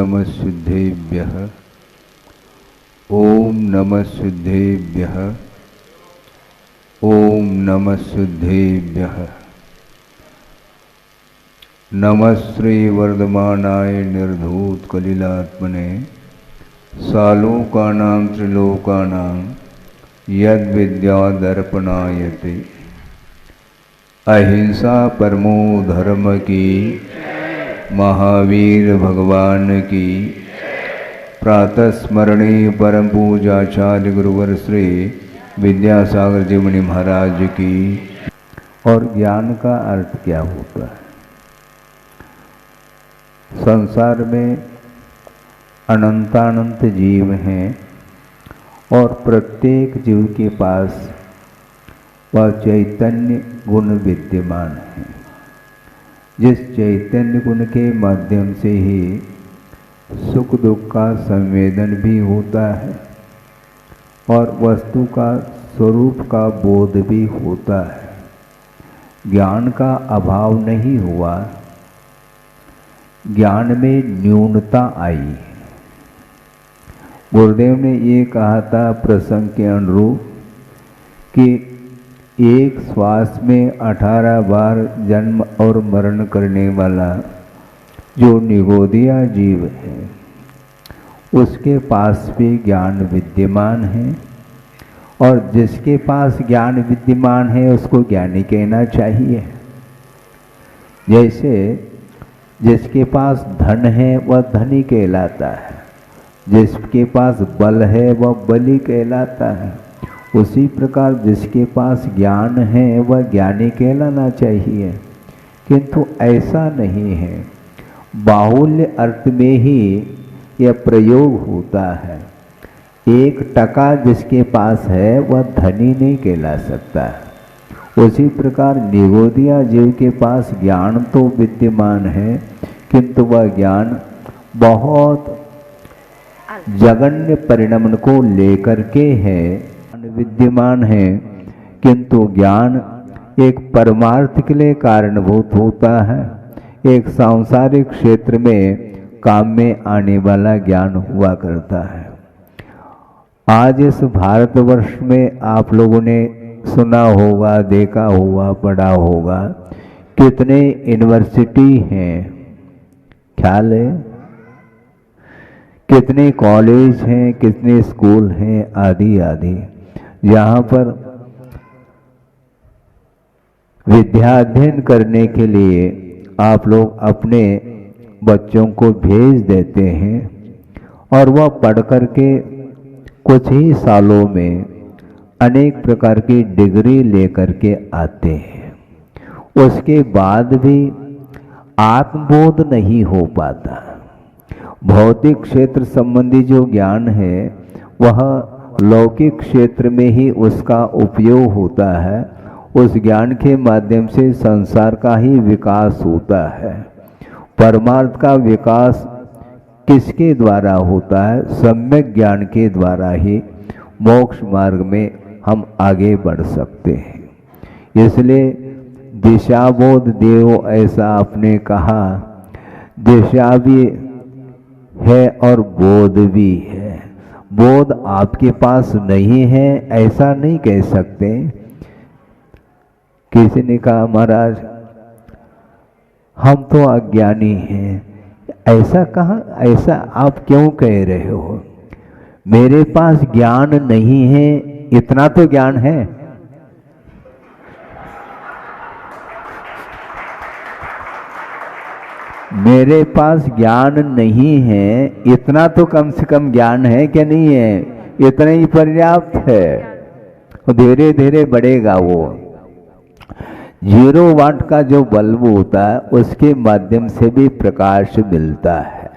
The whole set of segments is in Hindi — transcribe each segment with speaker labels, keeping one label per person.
Speaker 1: नमः सिद्धेभ्यः। ओम नमः सिद्धेभ्यः। ओम नमः सिद्धेभ्यः। नमः श्री वर्धमानाय निर्धूत कलिलात्मने सालोकानां त्रिलोकानां यद विद्या दर्पणायते। अहिंसा परमो धर्म की, महावीर भगवान की, प्रातः स्मरणीय परम पूजाचार्य गुरुवर श्री विद्यासागर जी मुनि महाराज की। और ज्ञान का अर्थ क्या होता है? संसार में अनंतानंत जीव हैं और प्रत्येक जीव के पास वह चैतन्य गुण विद्यमान है, जिस चैतन्य गुण के माध्यम से ही सुख दुख का संवेदन भी होता है और वस्तु का स्वरूप का बोध भी होता है। ज्ञान का अभाव नहीं हुआ, ज्ञान में न्यूनता आई। गुरुदेव ने ये कहा था प्रसंग के अनुरूप कि एक श्वास में 18 बार जन्म और मरण करने वाला जो निगोदिया जीव है, उसके पास भी ज्ञान विद्यमान है, और जिसके पास ज्ञान विद्यमान है उसको ज्ञानी कहना चाहिए। जैसे जिसके पास धन है वह धनी कहलाता है, जिसके पास बल है वह बली कहलाता है, उसी प्रकार जिसके पास ज्ञान है वह ज्ञानी कहलाना चाहिए। किंतु ऐसा नहीं है, बाहुल्य अर्थ में ही यह प्रयोग होता है। 1 टका जिसके पास है वह धनी नहीं कहला सकता। उसी प्रकार निगोदिया जीव के पास ज्ञान तो विद्यमान है, किंतु वह ज्ञान बहुत जघन्य परिणाम को लेकर के है, विद्यमान है, किंतु ज्ञान एक परमार्थ के लिए कारणभूत होता है। एक सांसारिक क्षेत्र में काम में आने वाला ज्ञान हुआ करता है। आज इस भारतवर्ष में आप लोगों ने सुना होगा, देखा होगा, पढ़ा होगा, कितने यूनिवर्सिटी हैं, ख्याल है? कितने कॉलेज हैं, कितने स्कूल हैं, आदि आदि, यहाँ पर विद्या अध्ययन करने के लिए आप लोग अपने बच्चों को भेज देते हैं और वह पढ़ कर के कुछ ही सालों में अनेक प्रकार की डिग्री लेकर के आते हैं। उसके बाद भी आत्मबोध नहीं हो पाता। भौतिक क्षेत्र संबंधी जो ज्ञान है वह लौकिक क्षेत्र में ही उसका उपयोग होता है। उस ज्ञान के माध्यम से संसार का ही विकास होता है। परमार्थ का विकास किसके द्वारा होता है? सम्यक ज्ञान के द्वारा ही मोक्ष मार्ग में हम आगे बढ़ सकते हैं। इसलिए दिशाबोध देव ऐसा आपने कहा, दिशा भी है और बोध भी है। बोध आपके पास नहीं है ऐसा नहीं कह सकते। किसी ने कहा महाराज हम तो अज्ञानी हैं, ऐसा कहा, ऐसा आप क्यों कह रहे हो? मेरे पास ज्ञान नहीं है, इतना तो ज्ञान है। मेरे पास ज्ञान नहीं है, इतना तो कम से कम ज्ञान है क्या नहीं है? इतना ही पर्याप्त है। धीरे धीरे बढ़ेगा। वो 0 वाट का जो बल्ब होता है उसके माध्यम से भी प्रकाश मिलता है,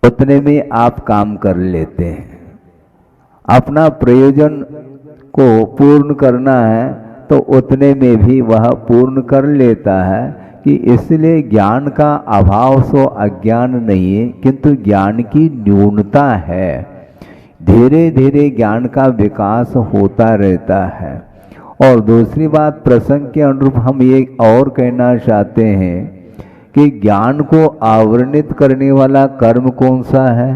Speaker 1: उतने में आप काम कर लेते हैं। अपना प्रयोजन को पूर्ण करना है तो उतने में भी वह पूर्ण कर लेता है। कि इसलिए ज्ञान का अभाव सो अज्ञान नहीं है, किंतु ज्ञान की न्यूनता है। धीरे धीरे ज्ञान का विकास होता रहता है। और दूसरी बात प्रसंग के अनुरूप हम ये और कहना चाहते हैं कि ज्ञान को आवरणित करने वाला कर्म कौन सा है?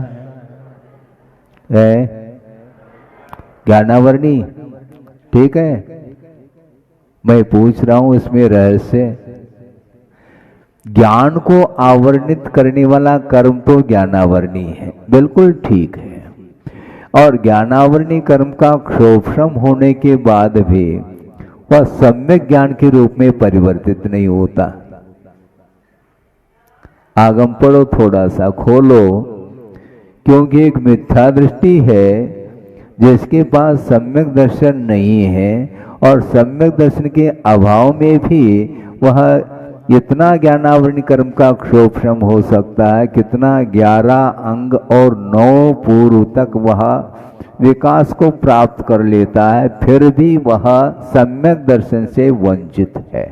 Speaker 1: ज्ञानावरणी। ठीक है, मैं पूछ रहा हूं इसमें रहस्य। ज्ञान को आवरणित करने वाला कर्म तो ज्ञानावरणी है, बिल्कुल ठीक है। और ज्ञानावरणी कर्म का क्षोभम होने के बाद भी वह सम्यक ज्ञान के रूप में परिवर्तित नहीं होता। आगम पढ़ो, थोड़ा सा खोलो, क्योंकि एक मिथ्या दृष्टि है जिसके पास सम्यक दर्शन नहीं है, और सम्यक दर्शन के अभाव में भी वह इतना ज्ञानावरणी कर्म का क्षोभम हो सकता है, कितना 11 अंग और 9 पूर्व तक वह विकास को प्राप्त कर लेता है, फिर भी वह सम्यक दर्शन से वंचित है।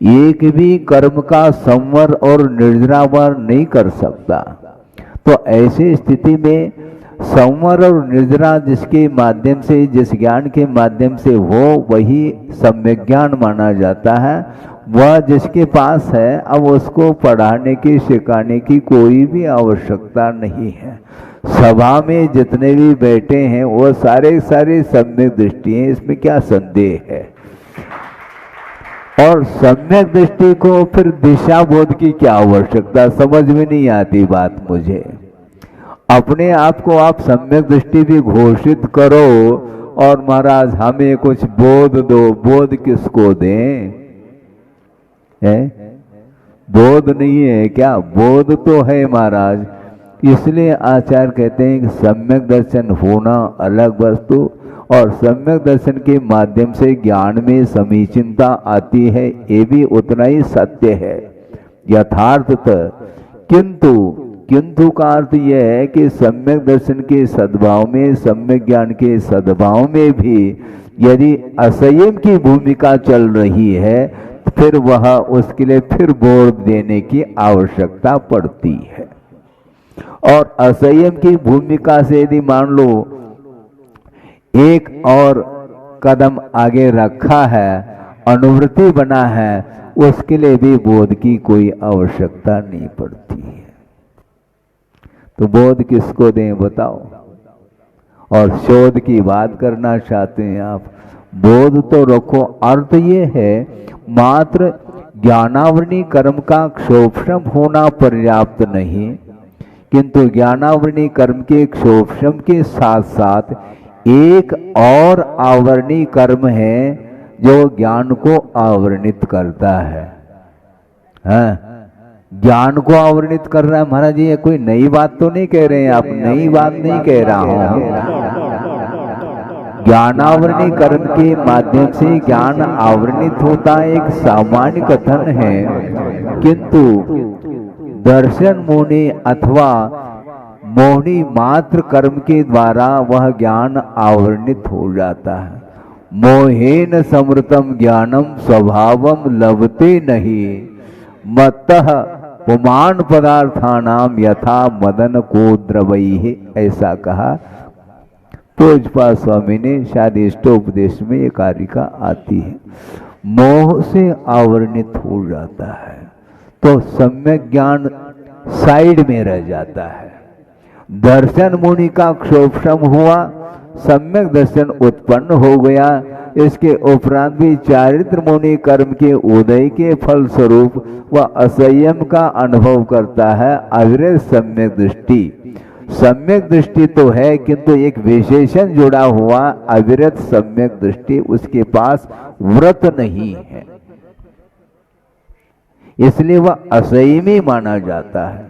Speaker 1: एक भी कर्म का संवर और निर्जरावर नहीं कर सकता। तो ऐसी स्थिति में संवर और निर्जरा जिसके माध्यम से, जिस ज्ञान के माध्यम से हो, वही सम्यक ज्ञान माना जाता है। वह जिसके पास है, अब उसको पढ़ाने की, सिखाने की कोई भी आवश्यकता नहीं है। सभा में जितने भी बैठे हैं वो सारे सम्यक दृष्टि हैं, इसमें क्या संदेह है। और सम्यक दृष्टि को फिर दिशा बोध की क्या आवश्यकता, समझ में नहीं आती बात मुझे। अपने आप को आप सम्यक दृष्टि भी घोषित करो, और महाराज हमें कुछ बोध दो। बोध किसको दें? बोध नहीं है क्या? बोध तो है महाराज। इसलिए आचार्य कहते हैं कि सम्यक दर्शन होना अलग वस्तु, और सम्यक दर्शन के माध्यम से ज्ञान में समीचीनता आती है, ये भी उतना ही सत्य है, यथार्थतः। किंतु का अर्थ यह है कि सम्यक दर्शन के सद्भाव में, सम्यक ज्ञान के सद्भाव में भी यदि असंयम की भूमिका चल रही है, फिर वह उसके लिए फिर बोध देने की आवश्यकता पड़ती है। और असंयम की भूमिका से यदि मान लो एक और कदम आगे रखा है, अनुवृत्ति बना है, उसके लिए भी बोध की कोई आवश्यकता नहीं पड़ती है। तो बोध किसको दें बताओ? और शोध की बात करना चाहते हैं आप, बोध तो रखो। अर्थ ये है मात्र ज्ञानावरणी कर्म का क्षोभम होना पर्याप्त नहीं, किंतु ज्ञानावरणी कर्म के क्षोभम के साथ साथ एक और आवरणी कर्म है जो ज्ञान को आवरणित करता है। हाँ, ज्ञान को आवरणित कर रहा है। महाराज ये कोई नई बात तो नहीं कह रहे हैं आप? नई बात नहीं कह रहा हूं। ज्ञानावरणी कर्म के माध्यम से ज्ञान आवरणित होता है, एक सामान्य कथन है, किंतु दर्शन मोहनी अथवा मोहनी मात्र कर्म के द्वारा वह ज्ञान आवरणित हो जाता है। मोहेन समृतम ज्ञानम स्वभावम लभते नहीं, मत्तः पुमान पदार्थानाम यथा मदन को द्रवैः, ऐसा कहा पूज्यपाद स्वामी ने। शायद इष्टोपदेश में ये कारिका आती है। मोह से आवरणित हो जाता है तो सम्यक ज्ञान साइड में रह जाता है। दर्शन मुनि का क्षोभम हुआ, सम्यक दर्शन उत्पन्न हो गया। इसके उपरांत भी चारित्र मुनि कर्म के उदय के फल स्वरूप वह असंयम का अनुभव करता है। अविरत सम्यक दृष्टि, सम्यक दृष्टि तो है, किंतु एक विशेषण जुड़ा हुआ अविरत सम्यक दृष्टि उसके पास व्रत नहीं है, इसलिए वह असंयमी माना जाता है।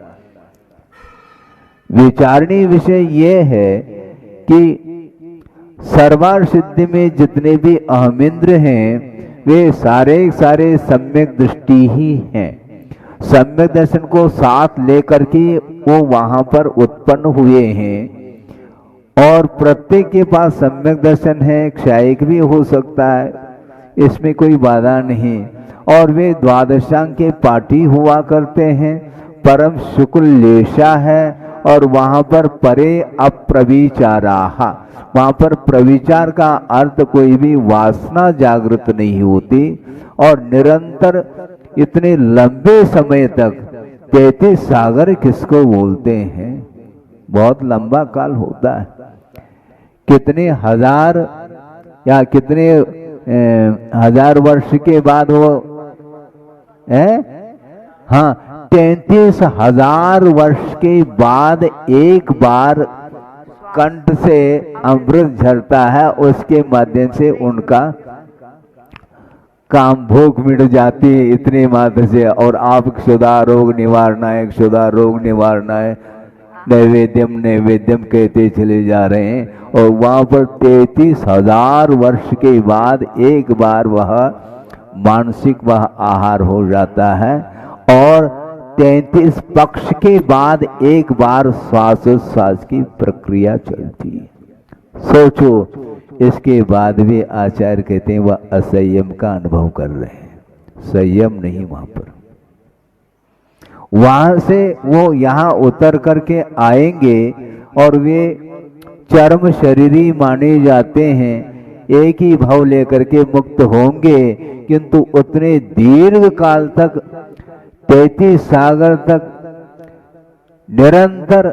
Speaker 1: विचारणीय विषय यह है कि सर्वार सिद्धि में जितने भी अहमिंद्र हैं वे सारे सम्यक दृष्टि ही हैं। सम्यक दर्शन को साथ लेकर के वो वहां पर उत्पन्न हुए हैं, और प्रत्येक के पास सम्यक दर्शन है, क्षयिक भी हो सकता है, इसमें कोई बाधा नहीं। और वे द्वादशांग के पाठी हुआ करते हैं। परम शुक्ल लेशा है, और वहां पर परे अप्रविचाराहा, वहां पर प्रविचार का अर्थ कोई भी वासना जागृत नहीं होती, और निरंतर इतने लंबे समय तक 33 सागर किसको बोलते हैं? बहुत लंबा काल होता है। कितने हजार या कितने हजार वर्ष के बाद वो है? हाँ, 33,000 वर्ष के बाद एक बार कंठ से अमृत झरता है, उसके माध्यम से उनका काम भूख मिट जाती है इतने मात्र से। और आप क्षुधा रोग निवारणाय, क्षुधा रोग निवारणाय, नैवेद्यम नैवेद्यम कहते चले जा रहे हैं। और वहां पर 33,000 वर्ष के बाद एक बार वह मानसिक वह आहार हो जाता है। और 33 पक्ष के बाद एक बार श्वासोच्छ्वास की प्रक्रिया चलती है। सोचो, इसके बाद भी आचार्य कहते हैं वह असंयम का अनुभव कर रहे हैं, संयम नहीं वहां पर। वहां से वो यहाँ उतर करके आएंगे और वे चर्म शरीरी माने जाते हैं, एक ही भाव लेकर के मुक्त होंगे। किंतु उतने दीर्घ काल तक 33 सागर तक निरंतर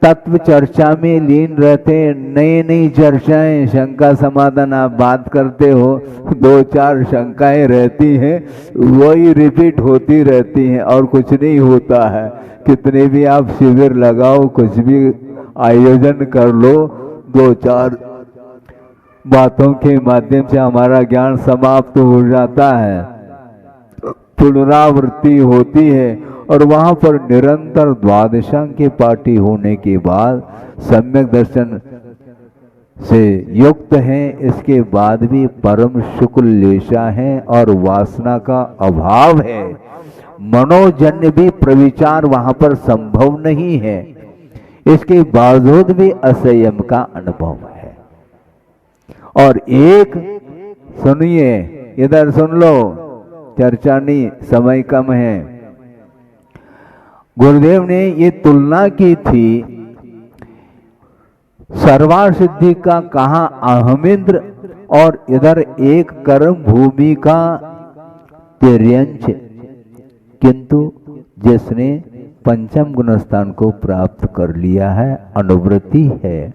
Speaker 1: तत्व चर्चा में लीन रहते हैं। नई नई चर्चाएं, शंका समाधान आप बात करते हो, 2-4 शंकाएं रहती हैं, वही रिपीट होती रहती हैं और कुछ नहीं होता है। कितने भी आप शिविर लगाओ, कुछ भी आयोजन कर लो, 2-4 बातों के माध्यम से हमारा ज्ञान समाप्त हो जाता है, पुनरावृत्ति होती है। और वहां पर निरंतर द्वादशांग के पाठी होने के बाद सम्यक दर्शन से युक्त हैं, इसके बाद भी परम शुक्ल लेशा है और वासना का अभाव है। मनोजन्य भी प्रविचार वहां पर संभव नहीं है, इसके बावजूद भी असंयम का अनुभव है। और एक सुनिए, इधर सुन लो, चर्चा नहीं, समय कम है। गुरुदेव ने ये तुलना की थी, सर्वार सिद्धि का कहा अहमिंद्र और इधर एक कर्म भूमि का तिर्यंच। किंतु जिसने पंचम गुणस्थान को प्राप्त कर लिया है, अनुवृत्ति है,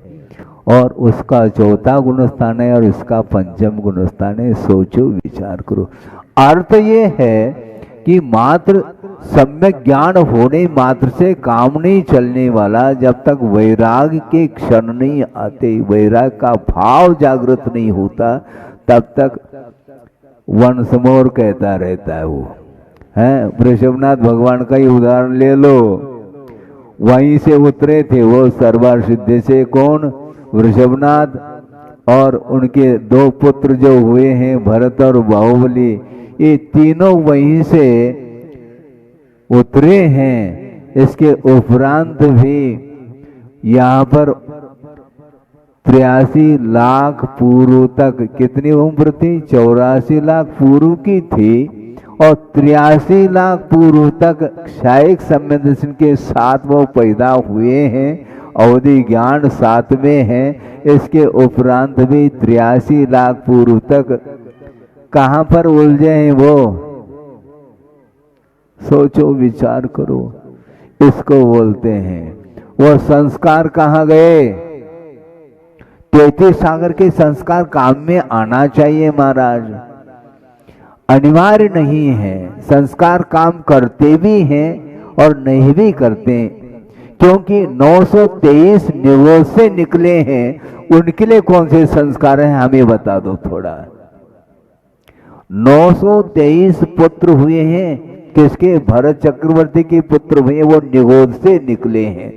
Speaker 1: और उसका चौथा गुणस्थान है और इसका पंचम गुणस्थान है। सोचो, विचार करो। अर्थ ये है कि मात्र सम्यक ज्ञान होने मात्र से काम नहीं चलने वाला। जब तक वैराग के क्षण नहीं आते, वैराग का भाव जागृत नहीं होता, तब तक वंश मोर कहता रहता है वो है। वृषभनाथ भगवान का ही उदाहरण ले लो, वहीं से उतरे थे वो सर्वार सिद्धि से। कौन? वृषभनाथ। और उनके 2 पुत्र जो हुए हैं, भरत और बाहुबली, ये तीनों वहीं से उतरे हैं। इसके उपरांत भी यहाँ पर 83 लाख पूर्व तक कितनी उम्र थी? 84 लाख पूर्व की थी। और 83 लाख पूर्व तक क्षायिक संवेदन के साथ वो पैदा हुए हैं। अवधि ज्ञान 7 में है। इसके उपरांत भी 83 लाख पूर्व तक कहां पर उलझे हैं वो? सोचो, विचार करो। इसको बोलते हैं वो संस्कार कहां गए? 33 सागर के संस्कार काम में आना चाहिए महाराज, अनिवार्य नहीं है। संस्कार काम करते भी हैं और नहीं भी करते, क्योंकि 923 निगोज से निकले हैं। उनके लिए कौन से संस्कार हैं हमें बता दो थोड़ा। 923 पुत्र हुए हैं, किसके? भरत चक्रवर्ती के पुत्र हुए, वो निगोद से निकले हैं।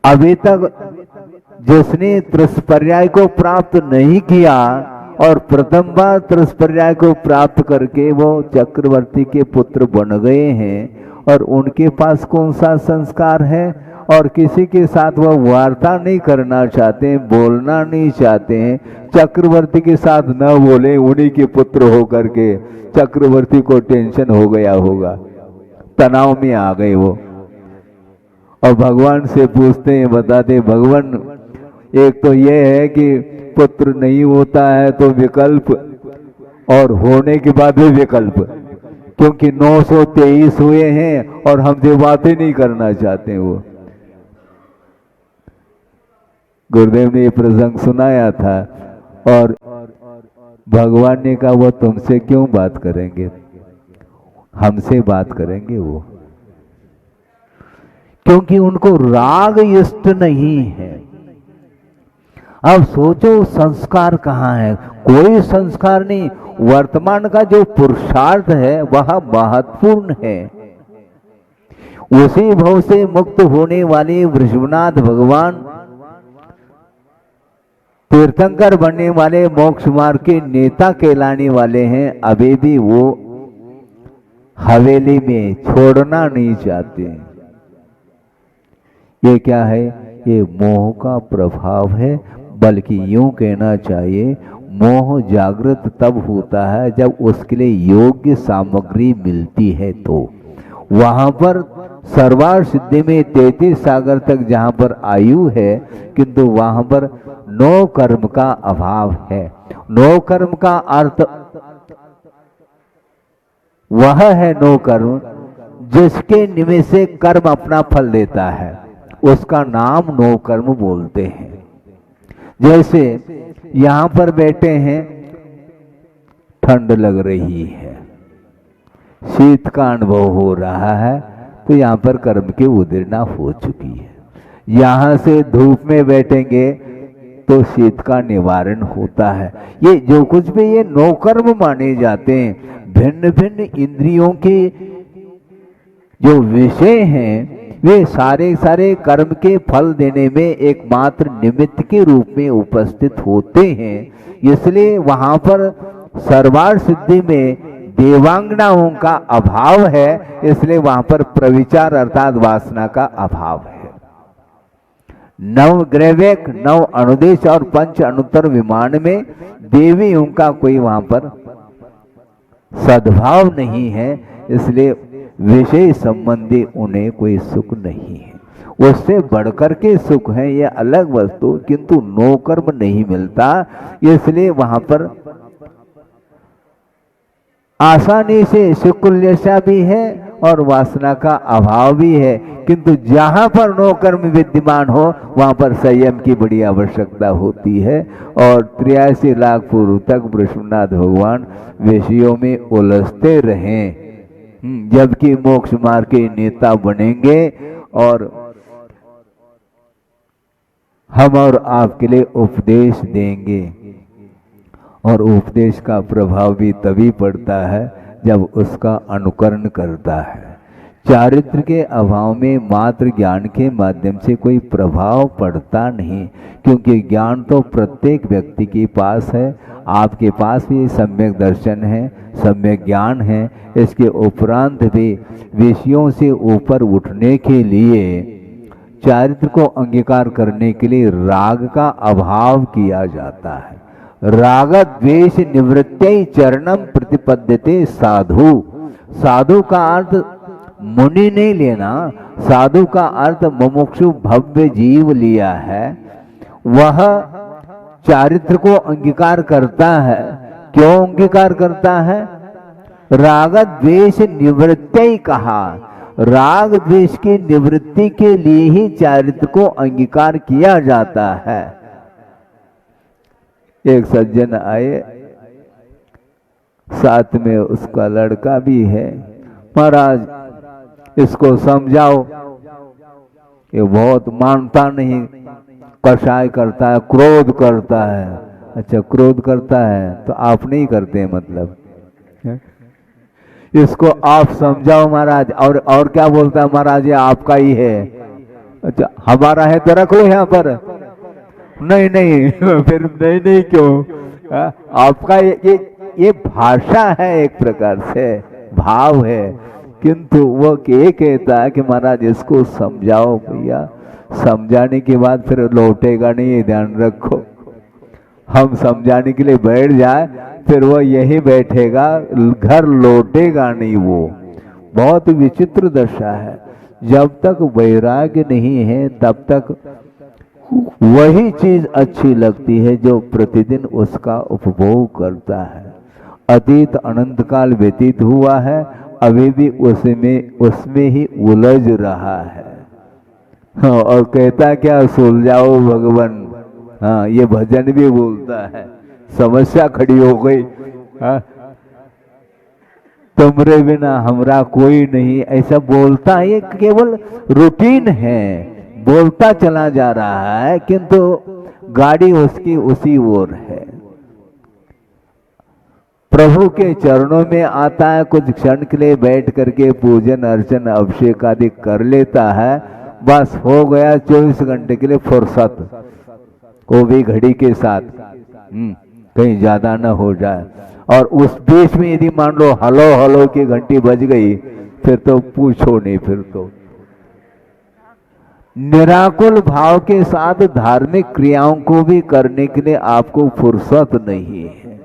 Speaker 1: अभी तक जिसने त्रिस्पर्याय को प्राप्त नहीं किया और प्रथम बार त्रिस्पर्याय को प्राप्त करके वो चक्रवर्ती के पुत्र बन गए हैं, और उनके पास कौन सा संस्कार है? और किसी के साथ वह वार्ता नहीं करना चाहते हैं, बोलना नहीं चाहते हैं। चक्रवर्ती के साथ न बोले, उन्हीं के पुत्र होकर के चक्रवर्ती को टेंशन हो गया होगा, तनाव में आ गए वो। और भगवान से पूछते हैं, बताते भगवान, एक तो ये है कि पुत्र नहीं होता है तो विकल्प, और होने के बाद भी विकल्प। क्योंकि 923 हुए हैं और हमसे बातें नहीं करना चाहते वो। गुरुदेव ने ये प्रसंग सुनाया था और भगवान ने कहा वो तुमसे क्यों बात करेंगे, हमसे बात करेंगे वो, क्योंकि उनको राग इष्ट नहीं है। अब सोचो संस्कार कहाँ है, कोई संस्कार नहीं। वर्तमान का जो पुरुषार्थ है वह महत्वपूर्ण है। उसी भव से मुक्त होने वाले वृषभनाथ भगवान तीर्थंकर बनने वाले मोक्ष मार्ग के नेता कहलाने वाले हैं। अभी भी वो हवेली में छोड़ना नहीं चाहते। ये क्या है, ये मोह का प्रभाव है। बल्कि यूं कहना चाहिए मोह जागृत तब होता है जब उसके लिए योग्य सामग्री मिलती है। तो वहां पर सर्वार सिद्धि में 33 सागर तक जहां पर आयु है, किंतु वहां पर नो कर्म का अभाव है। नो कर्म का अर्थ वह है नो कर्म जिसके निमित्त से कर्म अपना फल देता है, उसका नाम नो कर्म बोलते हैं। जैसे यहां पर बैठे हैं, ठंड लग रही है, शीत का अनुभव हो रहा है, तो यहां पर कर्म की उदीर्णा हो चुकी है। यहां से धूप में बैठेंगे तो शीत का निवारण होता है। ये जो कुछ भी ये नो कर्म माने जाते हैं, भिन्न भिन्न इंद्रियों के जो विषय हैं वे सारे सारे कर्म के फल देने में एकमात्र निमित्त के रूप में उपस्थित होते हैं। इसलिए वहां पर सर्वार सिद्धि में देवांगनाओं का अभाव है, इसलिए वहां पर प्रविचार अर्थात वासना का अभाव है। नव ग्रहवेक, नव अनुदेश और पंच अनुत्तर विमान में देवियों का कोई वहां पर सद्भाव नहीं है, इसलिए विषय संबंधी उन्हें कोई सुख नहीं है। उससे बढ़कर के सुख है ये अलग वस्तु, किंतु नो कर्म नहीं मिलता। इसलिए वहां पर आसानी से शुक्लशा भी है और वासना का अभाव भी है, किंतु जहां पर नो कर्म विद्यमान हो वहां पर संयम की बड़ी आवश्यकता होती है। और 83 लाख पूर्व तक वृषभनाथ भगवान विषयों में उलझते रहें, जबकि मोक्ष मार्ग के नेता बनेंगे और हम और आपके लिए उपदेश देंगे। और उपदेश का प्रभाव भी तभी पड़ता है जब उसका अनुकरण करता है। चारित्र के अभाव में मात्र ज्ञान के माध्यम से कोई प्रभाव पड़ता नहीं, क्योंकि ज्ञान तो प्रत्येक व्यक्ति के पास है। आपके पास भी सम्यक दर्शन है, सम्यक ज्ञान है। इसके उपरांत भी विषयों से ऊपर उठने के लिए चारित्र को अंगीकार करने के लिए राग का अभाव किया जाता है। राग द्वेष निवृत्ति चरणम प्रतिपद्यते साधु। साधु का अर्थ मुनि नहीं लेना, साधु का अर्थ मुमुक्षु भव्य जीव लिया है। वह चारित्र को अंगीकार करता है। क्यों अंगीकार करता है? राग द्वेष निवृत्ति कहा। राग द्वेष की निवृत्ति के लिए ही चारित्र को अंगीकार किया जाता है। एक सज्जन आए, साथ में उसका लड़का भी है। महाराज इसको समझाओ, ये बहुत मानता नहीं, कषाय करता है, क्रोध करता है। अच्छा, क्रोध करता है तो आप नहीं करते, मतलब इसको आप समझाओ महाराज। और क्या बोलता है महाराज, ये आपका ही है। अच्छा, हमारा है तो रख लो यहाँ पर। नहीं नहीं फिर नहीं नहीं क्यों? आपका ये भाषा है, एक प्रकार से भाव है, किंतु वो ये कहता है कि महाराज इसको समझाओ भैया। समझाने के बाद फिर लौटेगा नहीं, ये ध्यान रखो। हम समझाने के लिए बैठ जाए फिर वो यही बैठेगा, घर लौटेगा नहीं। वो बहुत विचित्र दशा है। जब तक वैराग्य नहीं है तब तक वही चीज अच्छी लगती है जो प्रतिदिन उसका उपभोग करता है। अतीत अनंत काल व्यतीत हुआ है, अभी भी उसमें ही उलझ रहा है। हाँ, और कहता क्या, सुलझाओ भगवान। हाँ, ये भजन भी बोलता है, समस्या खड़ी हो गई। हाँ, तुमरे बिना हमरा कोई नहीं, ऐसा बोलता है। ये केवल रूटीन है, बोलता चला जा रहा है, किंतु गाड़ी उसकी उसी ओर है। प्रभु के चरणों में आता है, कुछ क्षण के लिए बैठ करके पूजन अर्चन अभिषेक आदि कर लेता है, बस हो गया 24 घंटे के लिए फुर्सत, वो भी घड़ी के साथ, कहीं ज्यादा न हो जाए। और उस बीच में यदि मान लो हलो हलो की घंटी बज गई, फिर तो पूछो नहीं। फिर तो निराकुल भाव के साथ धार्मिक क्रियाओं को भी करने के लिए आपको फुर्सत नहीं है,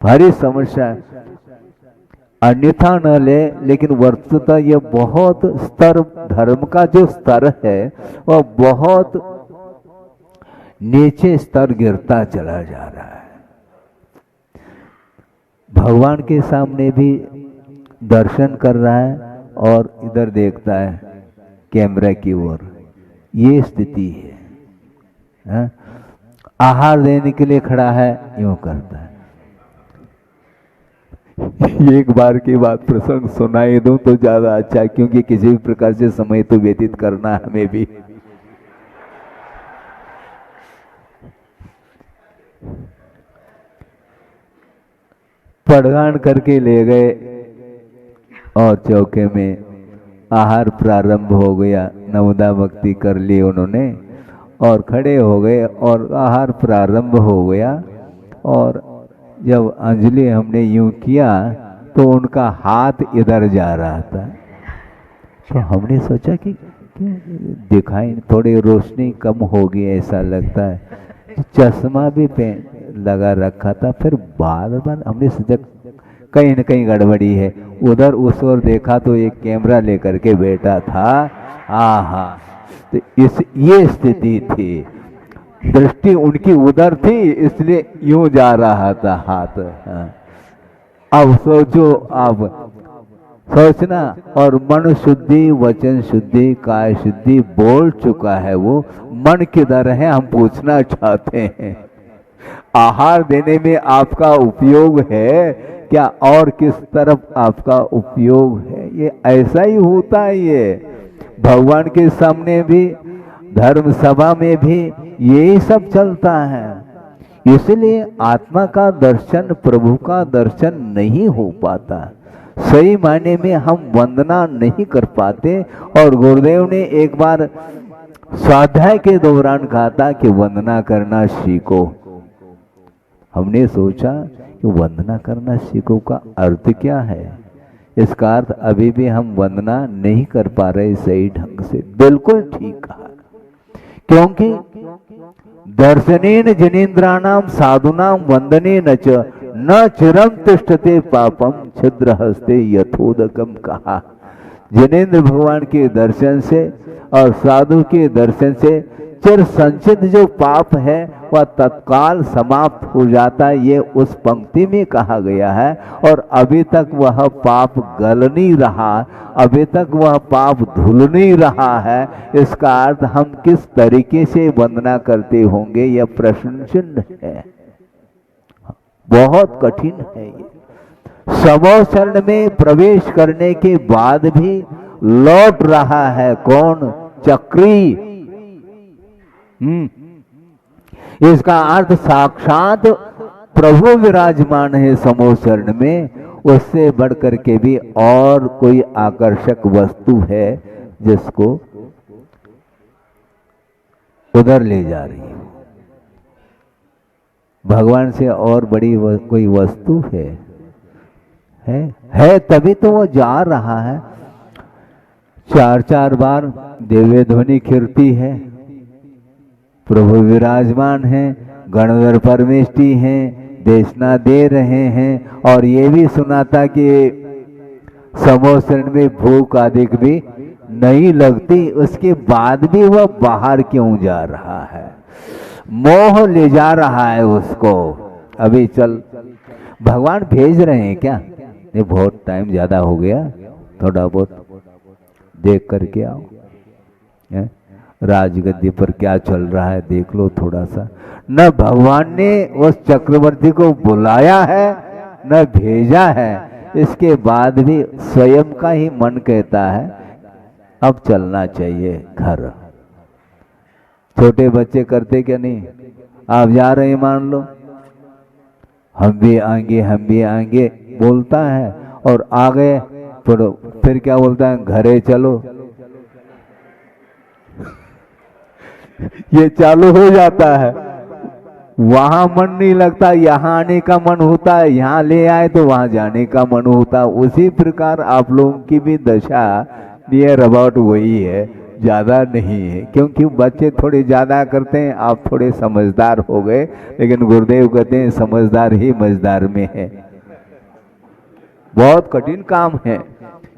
Speaker 1: भारी समस्या है। अन्यथा न ले, लेकिन वस्तुतः यह बहुत स्तर, धर्म का जो स्तर है वह बहुत नीचे स्तर गिरता चला जा रहा है। भगवान के सामने भी दर्शन कर रहा है और इधर देखता है कैमरा की ओर, ये स्थिति है। आहार देने के लिए खड़ा है, यूं करता है। एक बार की बात प्रसंग सुनाई दूं तो ज्यादा अच्छा, क्योंकि किसी भी प्रकार से समय तो व्यतीत करना है हमें भी। पड़गान करके ले गए और चौके में आहार प्रारंभ हो गया। नवदा भक्ति कर ली उन्होंने और खड़े हो गए और आहार प्रारंभ हो गया। और जब अंजलि हमने यूं किया तो उनका हाथ इधर जा रहा था, तो हमने सोचा कि दिखाई थोड़ी रोशनी कम होगी ऐसा लगता है। चश्मा भी लगा रखा था। फिर बार बार हमने सोचा कहीं न कहीं गड़बड़ी है। उधर उस ओर देखा तो एक कैमरा लेकर के बैठा था। आहा, तो ये स्थिति थी, दृष्टि उनकी उधर थी, इसलिए यूं जा रहा था हाथ। अब सोचो, आप सोचना, और मन शुद्धि, वचन शुद्धि, काय शुद्धि बोल चुका है वो। मन किधर है हम पूछना चाहते हैं। आहार देने में आपका उपयोग है क्या, और किस तरफ आपका उपयोग है? ये ऐसा ही होता है। ये भगवान के सामने भी, धर्म सभा में भी यही सब चलता है। इसलिए आत्मा का दर्शन, प्रभु का दर्शन नहीं हो पाता। सही मायने में हम वंदना नहीं कर पाते। और गुरुदेव ने एक बार स्वाध्याय के दौरान कहा था कि वंदना करना सीखो। हमने सोचा कि वंदना करना सीखो का अर्थ क्या है? इसका अर्थ अभी भी हम वंदना नहीं कर पा रहे सही ढंग से। बिल्कुल ठीक कहा, क्योंकि दर्शनेन जनेन्द्राणाम साधुनाम वंदने न चिरम तिष्ठते पापम छिद्र हस्ते यथोदकम कहा। जनेन्द्र भगवान के दर्शन से और साधु के दर्शन से चिर संचित जो पाप है वह तत्काल समाप्त हो जाता है, ये उस पंक्ति में कहा गया है। और अभी तक वह पाप गल नहीं रहा, अभी तक वह पाप धुल नहीं रहा है। इसका अर्थ हम किस तरीके से वंदना करते होंगे, यह प्रश्न चिन्ह है। बहुत कठिन है ये। समो शरण में प्रवेश करने के बाद भी लौट रहा है कौन? चक्री। इसका अर्थ साक्षात प्रभु विराजमान है समो शरण में। उससे बढ़कर के भी और कोई आकर्षक वस्तु है जिसको उधर ले जा रही है। भगवान से और बड़ी कोई वस्तु है तभी तो वो जा रहा है। 4-4 बार दिव्य ध्वनि कीर्ति है, प्रभु विराजमान है, गणधर परमेष्टि हैं, देशना दे रहे हैं। और ये भी सुना था कि समो शरण में भूख आदि भी नहीं लगती, उसके बाद भी वह बाहर क्यों जा रहा है? मोह ले जा रहा है उसको। अभी चल, भगवान भेज रहे हैं क्या? ये बहुत टाइम ज़्यादा हो गया, थोड़ा बहुत देख करके आओ, राजगद्दी पर क्या चल रहा है देख लो थोड़ा सा। न भगवान ने उस चक्रवर्ती को बुलाया है न भेजा है, इसके बाद भी स्वयं का ही मन कहता है अब चलना चाहिए घर। छोटे बच्चे करते क्या नहीं, आप जा रहे हैं मान लो, हम भी आएंगे बोलता है, और आ गए फिर क्या बोलता है, घरे चलो। ये चालू हो जाता है, वहां मन नहीं लगता, यहाँ आने का मन होता है, यहाँ ले आए तो वहां जाने का मन होता है। उसी प्रकार आप लोगों की भी दशा नियर अबाउट वही है, ज्यादा नहीं है, क्योंकि बच्चे थोड़े ज्यादा करते हैं, आप थोड़े समझदार हो गए, लेकिन गुरुदेव कहते हैं समझदार ही मझदार में है। बहुत कठिन काम है।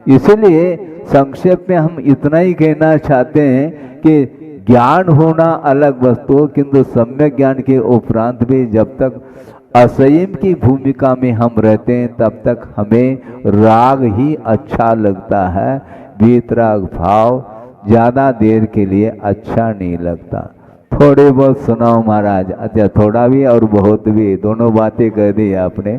Speaker 1: इसलिए संक्षेप में हम इतना ही कहना चाहते हैं कि ज्ञान होना अलग वस्तु, किंतु सम्यक ज्ञान के उपरांत भी जब तक असंयम की भूमिका में हम रहते हैं तब तक हमें राग ही अच्छा लगता है, वीतराग भाव ज्यादा देर के लिए अच्छा नहीं लगता। थोड़े बहुत सुनाओ महाराज। अच्छा, थोड़ा भी और बहुत भी दोनों बातें कह दी आपने।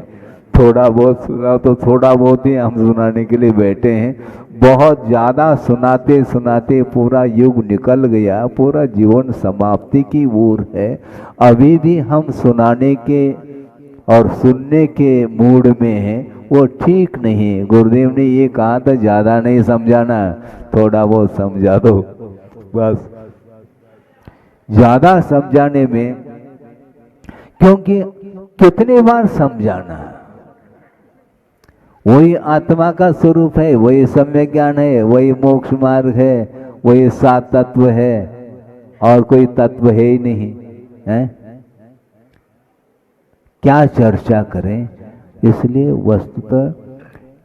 Speaker 1: थोड़ा बहुत सुनाओ तो थोड़ा बहुत ही हम सुनाने के लिए बैठे हैं। बहुत ज़्यादा सुनाते सुनाते पूरा युग निकल गया, पूरा जीवन समाप्ति की ओर है। अभी भी हम सुनाने के और सुनने के मूड में हैं, वो ठीक नहीं। गुरुदेव ने ये कहा था ज़्यादा नहीं समझाना, थोड़ा बहुत समझा दो बस। ज़्यादा समझाने में, क्योंकि कितने बार समझाना है, वही आत्मा का स्वरूप है, वही सम्यक ज्ञान है, वही मोक्ष मार्ग है, वही सात तत्व है, और कोई तत्व है ही नहीं है। क्या चर्चा करें। इसलिए वस्तुतः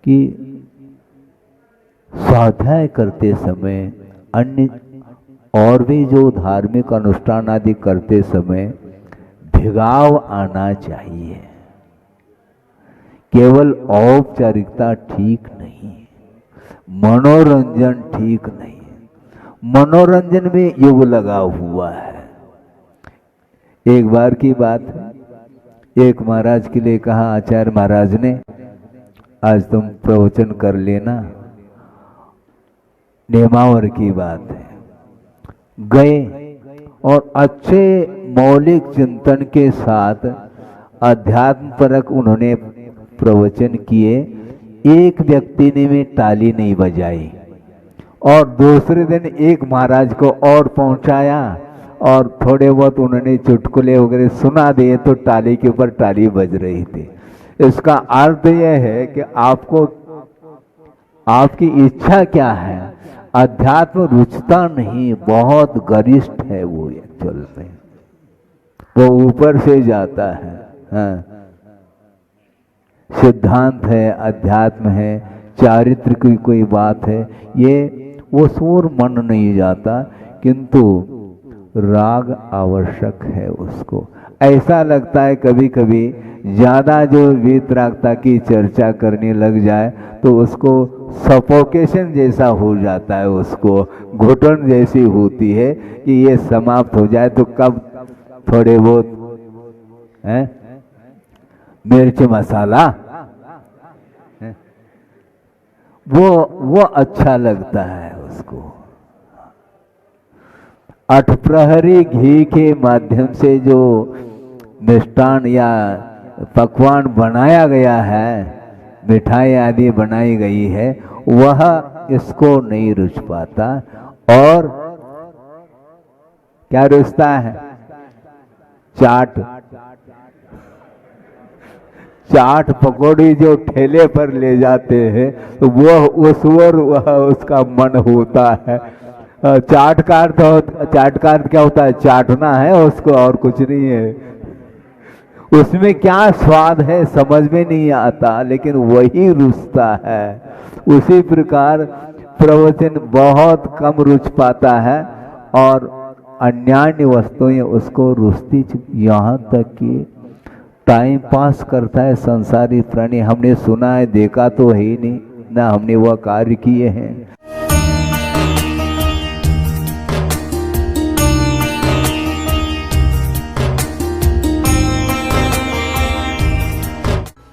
Speaker 1: कि स्वाध्याय करते समय, अन्य और भी जो धार्मिक अनुष्ठान आदि करते समय भिगाव आना चाहिए। केवल औपचारिकता ठीक नहीं, मनोरंजन ठीक नहीं। मनोरंजन में युग लगा हुआ है। एक बार की बात है, एक महाराज के लिए कहा आचार्य महाराज ने, आज तुम प्रवचन कर लेना। नेमावर की बात है। गए और अच्छे मौलिक चिंतन के साथ अध्यात्म परक उन्होंने प्रवचन किए। एक व्यक्ति ने भी ताली नहीं बजाई, और दूसरे दिन एक महाराज को और पहुंचाया, और थोड़े बहुत उन्होंने चुटकुले वगैरह सुना दिए तो टाली के ऊपर टाली बज रही थी। इसका अर्थ यह है कि आपको, आपकी इच्छा क्या है। अध्यात्म रुचता नहीं, बहुत गरिष्ठ है वो एक्चुअल में, वो ऊपर से जाता है। हाँ, सिद्धांत है, अध्यात्म है, चारित्र की कोई बात है, ये वो सोर मन नहीं जाता, किंतु राग आवश्यक है उसको। ऐसा लगता है कभी कभी ज्यादा जो वीतरागता की चर्चा करने लग जाए तो उसको सफोकेशन जैसा हो जाता है, उसको घुटन जैसी होती है कि ये समाप्त हो जाए तो कब थोड़े बहुत है मिर्च मसाला है? वो अच्छा लगता है उसको। अठप्रहरी घी के माध्यम से जो मिष्टान या पकवान बनाया गया है, मिठाई आदि बनाई गई है, वह इसको नहीं रुच पाता। और क्या रुचता है? चाट पकौड़ी जो ठेले पर ले जाते हैं तो वो वह उसका मन होता है। चाट का अर्थ क्या होता है? चाटना है उसको, और कुछ नहीं है। उसमें क्या स्वाद है समझ में नहीं आता, लेकिन वही रुचता है। उसी प्रकार प्रवचन बहुत कम रुच पाता है और अन्यान्य वस्तुएं उसको रुचती। यहाँ तक कि टाइम पास करता है संसारी प्राणी। हमने सुना है, देखा तो है ही नहीं, ना हमने वह कार्य किए हैं।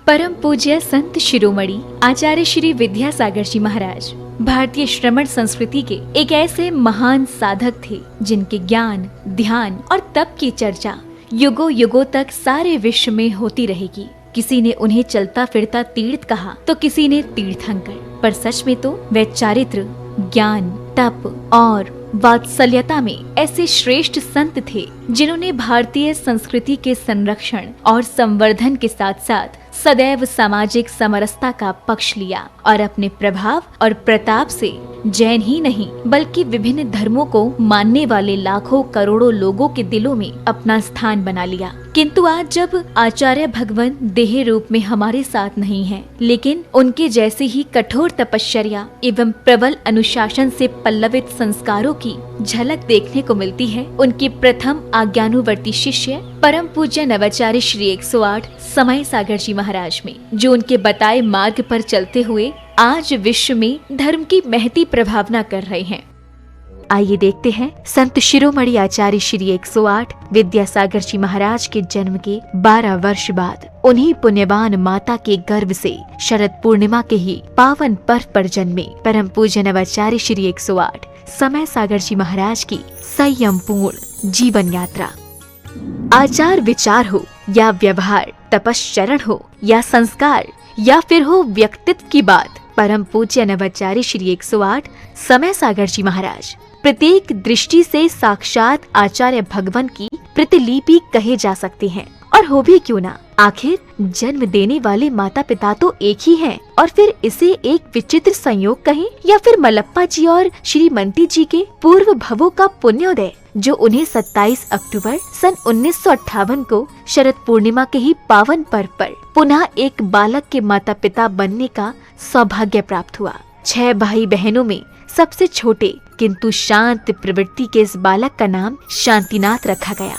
Speaker 2: परम पूज्य संत शिरोमणि आचार्य श्री विद्यासागर जी महाराज भारतीय श्रमण संस्कृति के एक ऐसे महान साधक थे जिनके ज्ञान, ध्यान और तप की चर्चा युगों युगों तक सारे विश्व में होती रहेगी। किसी ने उन्हें चलता फिरता तीर्थ कहा तो किसी ने तीर्थंकर, पर सच में तो वे चारित्र, ज्ञान, तप और वात्सल्यता में ऐसे श्रेष्ठ संत थे जिन्होंने भारतीय संस्कृति के संरक्षण और संवर्धन के साथ साथ सदैव सामाजिक समरसता का पक्ष लिया और अपने प्रभाव और प्रताप से जैन ही नहीं बल्कि विभिन्न धर्मों को मानने वाले लाखों करोड़ों लोगों के दिलों में अपना स्थान बना लिया। किंतु आज जब आचार्य भगवान देह रूप में हमारे साथ नहीं हैं, लेकिन उनके जैसे ही कठोर तपश्चर्या एवं प्रबल अनुशासन से पल्लवित संस्कारों की झलक देखने को मिलती है, उनके प्रथम आज्ञानुवर्ती शिष्य परम पूज्य नवाचार्य श्री 108 समय सागर जी महाराज में, जो उनके बताए मार्ग पर चलते हुए आज विश्व में धर्म की महती प्रभावना कर रहे हैं। आइए देखते हैं संत शिरोमणि आचार्य श्री 108 विद्यासागर जी महाराज के जन्म के 12 वर्ष बाद उन्हीं पुण्यवान माता के गर्भ से शरद पूर्णिमा के ही पावन पर्व पर जन्मे परम पूज्य नवाचार्य श्री 108 समय सागर जी महाराज की संयम पूर्ण जीवन यात्रा। आचार विचार हो या व्यवहार, तपश्चरण हो या संस्कार या फिर हो व्यक्तित्व की बात, परम पूज्य नवाचार्य श्री 108 समय सागर जी महाराज प्रत्येक दृष्टि से साक्षात आचार्य भगवान की प्रतिलिपि कहे जा सकते हैं। और हो भी क्यों ना, आखिर जन्म देने वाले माता पिता तो एक ही हैं, और फिर इसे एक विचित्र संयोग कहें या फिर मलप्पा जी और श्रीमती जी के पूर्व भवों का पुण्योदय, जो उन्हें 27 अक्टूबर सन 1958 को शरद पूर्णिमा के ही पावन पर्व पर पुनः एक बालक के माता पिता बनने का सौभाग्य प्राप्त हुआ। 6 भाई बहनों में सबसे छोटे किंतु शांत प्रवृत्ति के इस बालक का नाम शांतिनाथ रखा गया।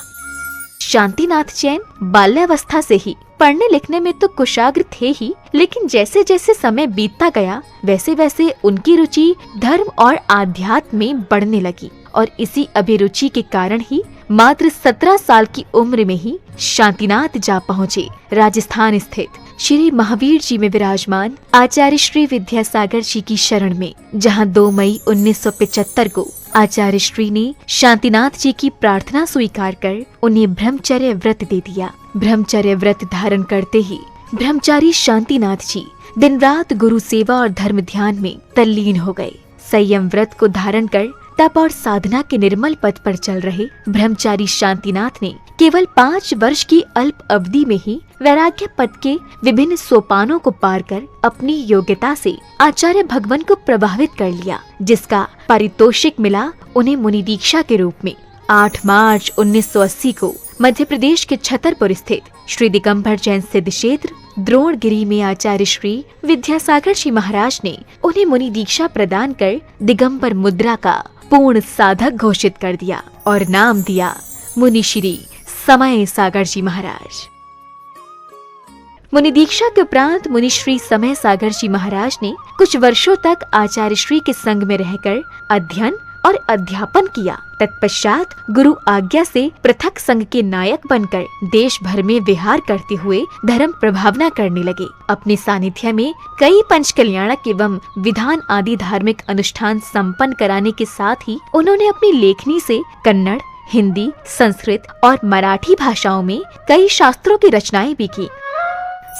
Speaker 2: शांतिनाथ जैन बाल्यावस्था से ही पढ़ने लिखने में तो कुशाग्र थे ही, लेकिन जैसे जैसे समय बीतता गया वैसे वैसे उनकी रुचि धर्म और आध्यात्म में बढ़ने लगी, और इसी अभिरुचि के कारण ही मात्र 17 साल की उम्र में ही शांतिनाथ जा पहुँचे राजस्थान स्थित श्री महावीर जी में विराजमान आचार्य श्री विद्यासागर जी की शरण में, जहां 2 मई 1975 को आचार्य श्री ने शांतिनाथ जी की प्रार्थना स्वीकार कर उन्हें ब्रह्मचर्य व्रत दे दिया। ब्रह्मचर्य व्रत धारण करते ही ब्रह्मचारी शांतिनाथ जी दिन रात गुरु सेवा और धर्म ध्यान में तल्लीन हो गए। संयम व्रत को धारण कर तप और साधना के निर्मल पथ पर चल रहे ब्रह्मचारी शांतिनाथ ने केवल 5 वर्ष की अल्प अवधि में ही वैराग्य पद के विभिन्न सोपानों को पार कर अपनी योग्यता से आचार्य भगवान को प्रभावित कर लिया, जिसका पारितोषिक मिला उन्हें मुनि दीक्षा के रूप में। 8 मार्च 1980 को मध्य प्रदेश के छतरपुर स्थित श्री दिगंबर जैन सिद्ध क्षेत्र द्रोणगिरी में आचार्य श्री विद्यासागर जी महाराज ने उन्हें मुनि दीक्षा प्रदान कर दिगंबर मुद्रा का पूर्ण साधक घोषित कर दिया और नाम दिया मुनि श्री समय सागर जी महाराज। मुनि दीक्षा के उपरांत मुनि श्री समय सागर जी महाराज ने कुछ वर्षों तक आचार्य श्री के संग में रहकर अध्ययन और अध्यापन किया। तत्पश्चात गुरु आज्ञा से पृथक संघ के नायक बनकर देश भर में विहार करते हुए धर्म प्रभावना करने लगे। अपने सानिध्य में कई पंच कल्याणक एवं विधान आदि धार्मिक अनुष्ठान संपन्न कराने के साथ ही उन्होंने अपनी लेखनी से कन्नड़, हिंदी, संस्कृत और मराठी भाषाओं में कई शास्त्रों की रचनाएं भी की।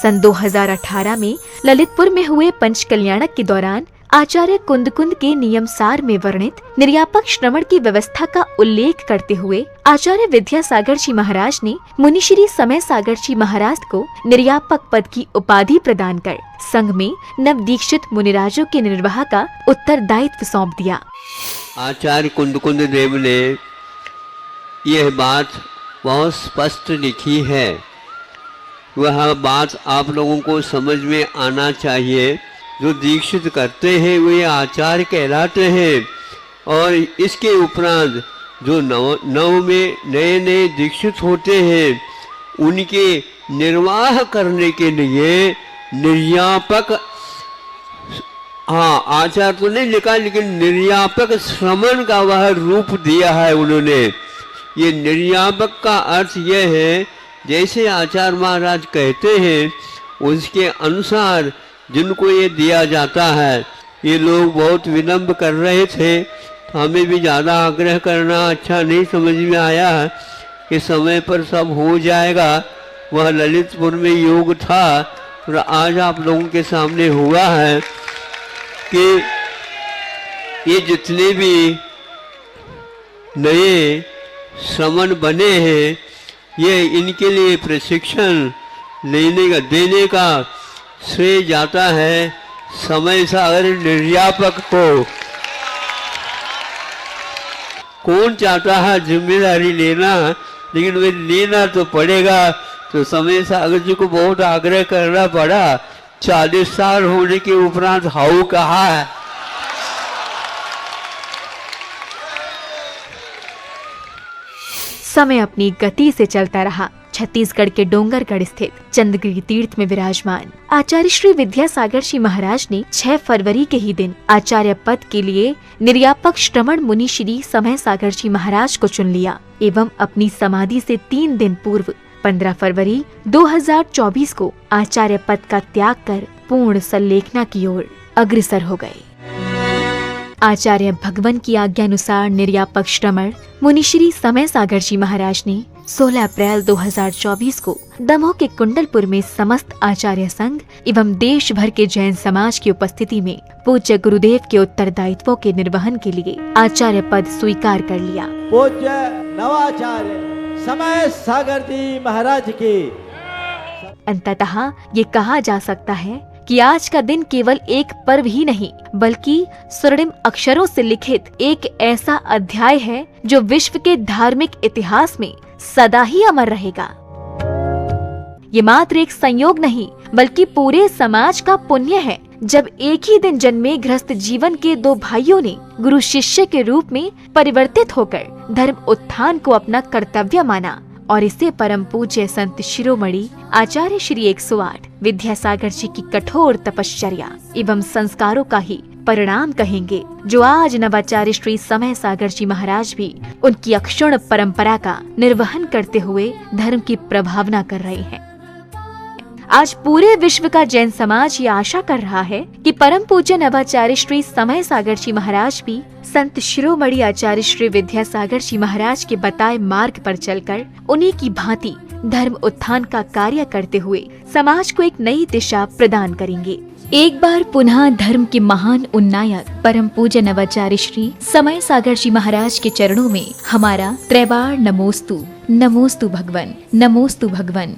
Speaker 2: सन 2018 में ललितपुर में हुए पंच कल्याणक के दौरान आचार्य कुंद के नियम सार में वर्णित निर्यापक श्रवण की व्यवस्था का उल्लेख करते हुए आचार्य विद्यासागर जी महाराज ने मुनिश्री समय सागर जी महाराज को निर्यापक पद की उपाधि प्रदान कर संघ में नवदीक्षित मुनिराजों के निर्वाह का उत्तरदायित्व सौंप दिया।
Speaker 3: आचार्य कुंद देव ने यह बात बहुत स्पष्ट लिखी है, वह बात आप लोगों को समझ में आना चाहिए। जो दीक्षित करते हैं वे आचार्य कहलाते हैं, और इसके उपरांत जो नव में नए दीक्षित होते हैं उनके निर्वाह करने के लिए निर्यापक, हाँ आचार तो नहीं लिखा, लेकिन निर्यापक श्रमण का वह रूप दिया है उन्होंने। ये निर्यापक का अर्थ यह है, जैसे आचार्य महाराज कहते हैं उसके अनुसार जिनको ये दिया जाता है। ये लोग बहुत विलंब कर रहे थे, तो हमें भी ज़्यादा आग्रह करना अच्छा नहीं समझ में आया कि समय पर सब हो जाएगा। वह ललितपुर में योग था और आज आप लोगों के सामने हुआ है कि ये जितने भी नए श्रमण बने हैं, ये इनके लिए प्रशिक्षण देने का श्रेय जाता है समय सागर निर्यापक को। कौन चाहता है जिम्मेदारी लेना, लेकिन वे लेना तो पड़ेगा। तो समय सागर जी को बहुत आग्रह करना पड़ा। 40 साल होने के उपरांत हाउ कहा है।
Speaker 2: समय अपनी गति से चलता रहा। छत्तीसगढ़ के डोंगरगढ़ स्थित चंद्रगिरी तीर्थ में विराजमान आचार्य श्री विद्यासागर जी महाराज ने 6 फरवरी के ही दिन आचार्य पद के लिए निर्यापक श्रमण मुनि श्री समय सागर जी महाराज को चुन लिया एवं अपनी समाधि से 3 दिन पूर्व 15 फरवरी 2024 को आचार्य पद का त्याग कर पूर्ण संलेखना की ओर अग्रसर हो गए। आचार्य भगवान की आज्ञानुसार निर्यापक श्रमण मुनिश्री समय सागर जी महाराज ने 16 अप्रैल 2024 को दमोह के कुंडलपुर में समस्त आचार्य संघ एवं देश भर के जैन समाज की उपस्थिति में पूज्य गुरुदेव के उत्तरदायित्वों के निर्वहन के लिए आचार्य पद स्वीकार कर लिया।
Speaker 4: पूज्य नवाचार्य समय सागर जी महाराज की।
Speaker 2: अंततः ये कहा जा सकता है कि आज का दिन केवल एक पर्व ही नहीं बल्कि स्वर्णिम अक्षरों से लिखित एक ऐसा अध्याय है जो विश्व के धार्मिक इतिहास में सदा ही अमर रहेगा। ये मात्र एक संयोग नहीं बल्कि पूरे समाज का पुण्य है जब एक ही दिन जन्मे गृहस्थ जीवन के 2 भाइयों ने गुरु शिष्य के रूप में परिवर्तित होकर धर्म उत्थान को अपना कर्तव्य माना और इसे परम पूज्य संत शिरोमणि आचार्य श्री 108 विद्यासागर जी की कठोर तपश्चर्या एवं संस्कारों का ही परिणाम कहेंगे, जो आज नवाचार्य श्री समय सागर जी महाराज भी उनकी अक्षुण्ण परंपरा का निर्वहन करते हुए धर्म की प्रभावना कर रहे हैं। आज पूरे विश्व का जैन समाज ये आशा कर रहा है कि परम पूज्य नवाचार्य श्री समय सागर जी महाराज भी संत शिरोमणि आचार्य श्री विद्यासागर जी महाराज के बताए मार्ग पर चलकर उन्हीं की भांति धर्म उत्थान का कार्य करते हुए समाज को एक नई दिशा प्रदान करेंगे। एक बार पुनः धर्म के महान उन्नायक परम पूज्य नवाचार्य श्री समय सागर जी महाराज के चरणों में हमारा त्रैबार नमोस्तु, नमोस्तु भगवन, नमोस्तु भगवन।